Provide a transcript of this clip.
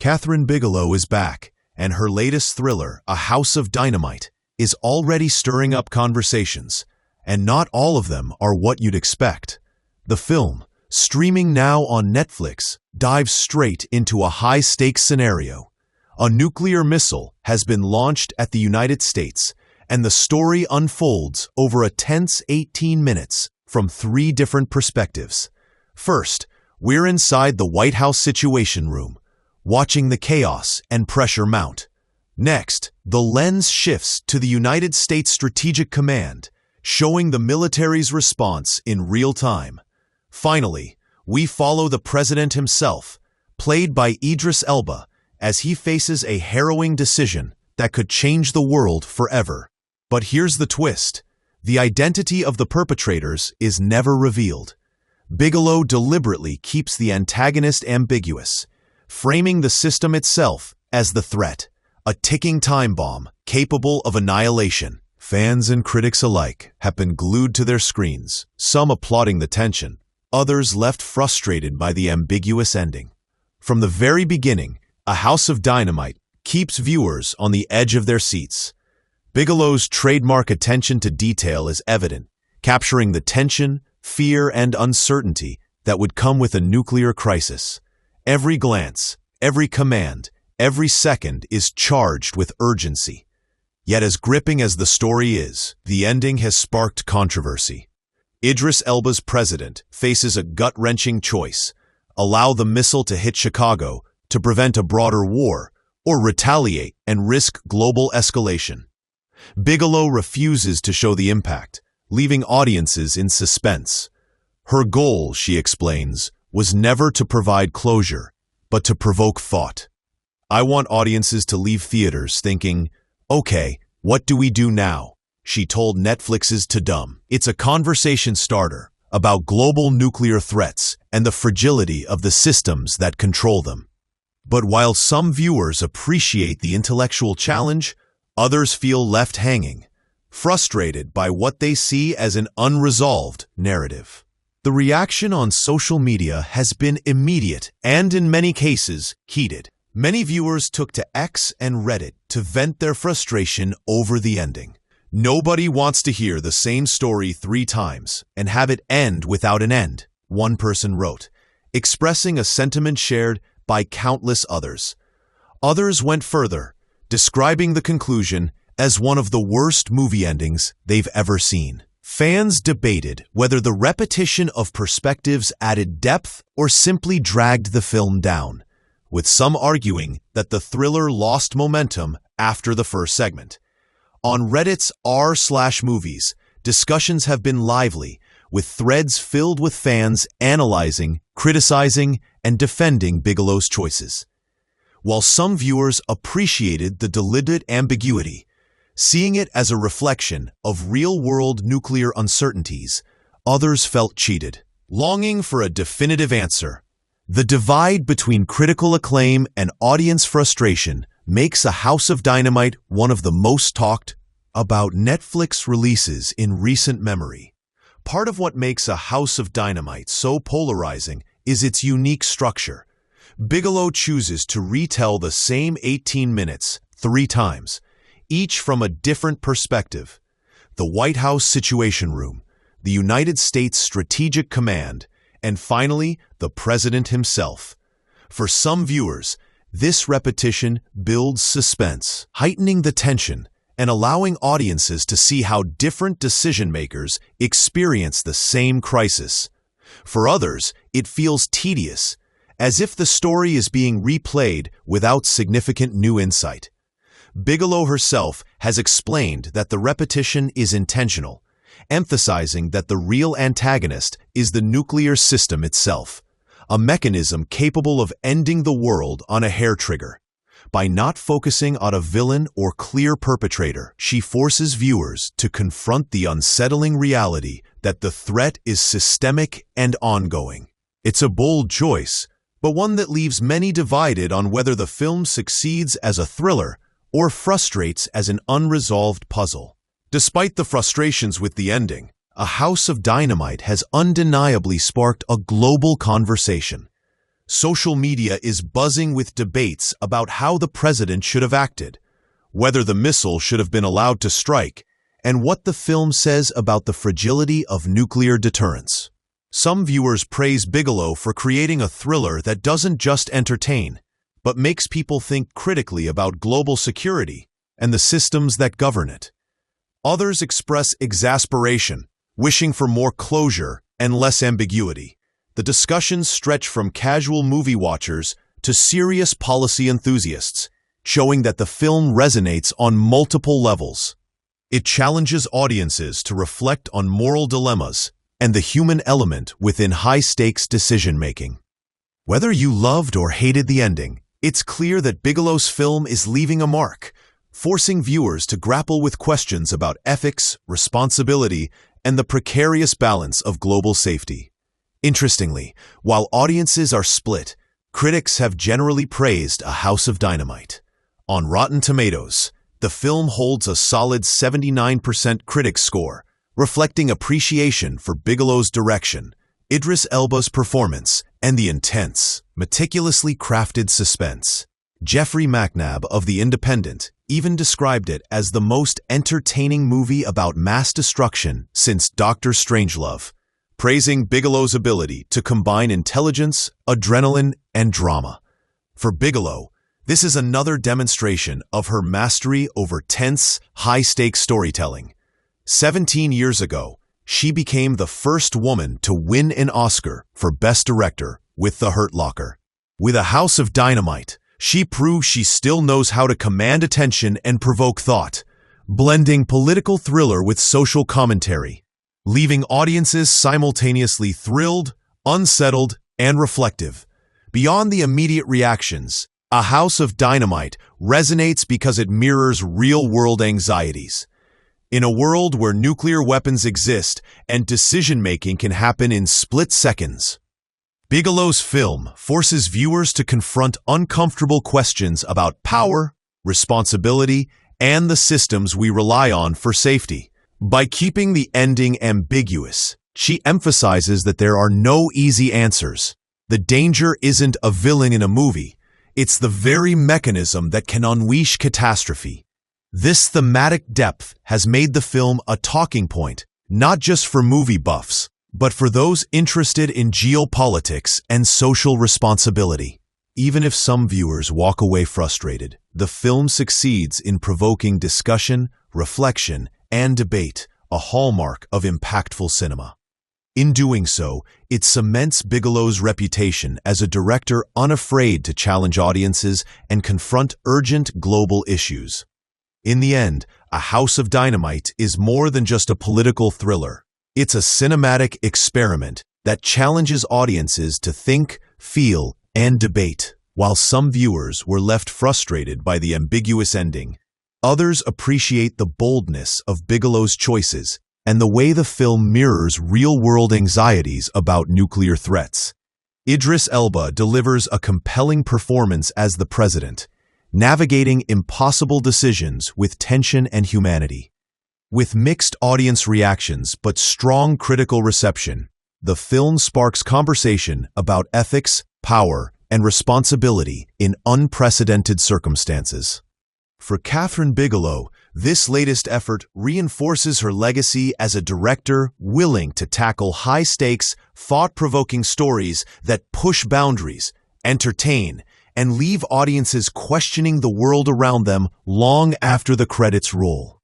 Kathryn Bigelow is back, and her latest thriller, A House of Dynamite, is already stirring up conversations, and not all of them are what you'd expect. The film, streaming now on Netflix, dives straight into a high-stakes scenario. A nuclear missile has been launched at the United States, and the story unfolds over a tense 18 minutes from 3 different perspectives. First, we're inside the White House Situation Room, watching the chaos and pressure mount. Next, the lens shifts to the United States Strategic Command, showing the military's response in real time. Finally, we follow the president himself, played by Idris Elba, as he faces a harrowing decision that could change the world forever. But here's the twist. The identity of the perpetrators is never revealed. Bigelow deliberately keeps the antagonist ambiguous, framing the system itself as the threat, a ticking time bomb capable of annihilation. Fans and critics alike have been glued to their screens, some applauding the tension, others left frustrated by the ambiguous ending. From the very beginning, A House of Dynamite keeps viewers on the edge of their seats. Bigelow's trademark attention to detail is evident, capturing the tension, fear, and uncertainty that would come with a nuclear crisis. Every glance, every command, every second is charged with urgency. Yet as gripping as the story is, the ending has sparked controversy. Idris Elba's president faces a gut-wrenching choice: allow the missile to hit Chicago to prevent a broader war, or retaliate and risk global escalation. Bigelow refuses to show the impact, leaving audiences in suspense. Her goal, she explains, was never to provide closure, but to provoke thought. "I want audiences to leave theaters thinking, okay, what do we do now?" she told Netflix's To Dumb. It's a conversation starter about global nuclear threats and the fragility of the systems that control them. But while some viewers appreciate the intellectual challenge, others feel left hanging, frustrated by what they see as an unresolved narrative. The reaction on social media has been immediate and, in many cases, heated. Many viewers took to X and Reddit to vent their frustration over the ending. "Nobody wants to hear the same story 3 times and have it end without an end," one person wrote, expressing a sentiment shared by countless others. Others went further, describing the conclusion as one of the worst movie endings they've ever seen. Fans debated whether the repetition of perspectives added depth or simply dragged the film down, with some arguing that the thriller lost momentum after the first segment. On Reddit's r/movies, discussions have been lively, with threads filled with fans analyzing, criticizing, and defending Bigelow's choices. While some viewers appreciated the deliberate ambiguity, seeing it as a reflection of real-world nuclear uncertainties, others felt cheated, longing for a definitive answer. The divide between critical acclaim and audience frustration makes A House of Dynamite one of the most talked about Netflix releases in recent memory. Part of what makes A House of Dynamite so polarizing is its unique structure. Bigelow chooses to retell the same 18 minutes 3 times, each from a different perspective: the White House Situation Room, the United States Strategic Command, and finally, the president himself. For some viewers, this repetition builds suspense, heightening the tension and allowing audiences to see how different decision-makers experience the same crisis. For others, it feels tedious, as if the story is being replayed without significant new insight. Bigelow herself has explained that the repetition is intentional, emphasizing that the real antagonist is the nuclear system itself, a mechanism capable of ending the world on a hair trigger. By not focusing on a villain or clear perpetrator, she forces viewers to confront the unsettling reality that the threat is systemic and ongoing. It's a bold choice, but one that leaves many divided on whether the film succeeds as a thriller or frustrates as an unresolved puzzle. Despite the frustrations with the ending, A House of Dynamite has undeniably sparked a global conversation. social media is buzzing with debates about how the president should have acted, whether the missile should have been allowed to strike, and what the film says about the fragility of nuclear deterrence. Some viewers praise Bigelow for creating a thriller that doesn't just entertain, but makes people think critically about global security and the systems that govern it. Others express exasperation, wishing for more closure and less ambiguity. The discussions stretch from casual movie watchers to serious policy enthusiasts, showing that the film resonates on multiple levels. It challenges audiences to reflect on moral dilemmas and the human element within high-stakes decision-making. Whether you loved or hated the ending, it's clear that Bigelow's film is leaving a mark, forcing viewers to grapple with questions about ethics, responsibility, and the precarious balance of global safety. Interestingly, while audiences are split, critics have generally praised A House of Dynamite. On Rotten Tomatoes, the film holds a solid 79% critic score, reflecting appreciation for Bigelow's direction, Idris Elba's performance, and the intense, meticulously crafted suspense. Jeffrey McNabb of The Independent even described it as the most entertaining movie about mass destruction since Dr. Strangelove, praising Bigelow's ability to combine intelligence, adrenaline, and drama. For Bigelow, this is another demonstration of her mastery over tense, high-stakes storytelling. 17 years ago, she became the first woman to win an Oscar for Best Director with The Hurt Locker. With A House of Dynamite, she proved she still knows how to command attention and provoke thought, blending political thriller with social commentary, leaving audiences simultaneously thrilled, unsettled, and reflective. Beyond the immediate reactions, A House of Dynamite resonates because it mirrors real-world anxieties. In a world where nuclear weapons exist and decision-making can happen in split seconds, Bigelow's film forces viewers to confront uncomfortable questions about power, responsibility, and the systems we rely on for safety. By keeping the ending ambiguous, she emphasizes that there are no easy answers. The danger isn't a villain in a movie. It's the very mechanism that can unleash catastrophe. This thematic depth has made the film a talking point, not just for movie buffs, but for those interested in geopolitics and social responsibility. Even if some viewers walk away frustrated, the film succeeds in provoking discussion, reflection, and debate, a hallmark of impactful cinema. In doing so, it cements Bigelow's reputation as a director unafraid to challenge audiences and confront urgent global issues. In the end, A House of Dynamite is more than just a political thriller. It's a cinematic experiment that challenges audiences to think, feel, and debate. While some viewers were left frustrated by the ambiguous ending, others appreciate the boldness of Bigelow's choices and the way the film mirrors real-world anxieties about nuclear threats. Idris Elba delivers a compelling performance as the president, navigating impossible decisions with tension and humanity. With mixed audience reactions but strong critical reception, the film sparks conversation about ethics, power, and responsibility in unprecedented circumstances. For Kathryn Bigelow, this latest effort reinforces her legacy as a director willing to tackle high-stakes, thought-provoking stories that push boundaries, entertain, and leave audiences questioning the world around them long after the credits roll.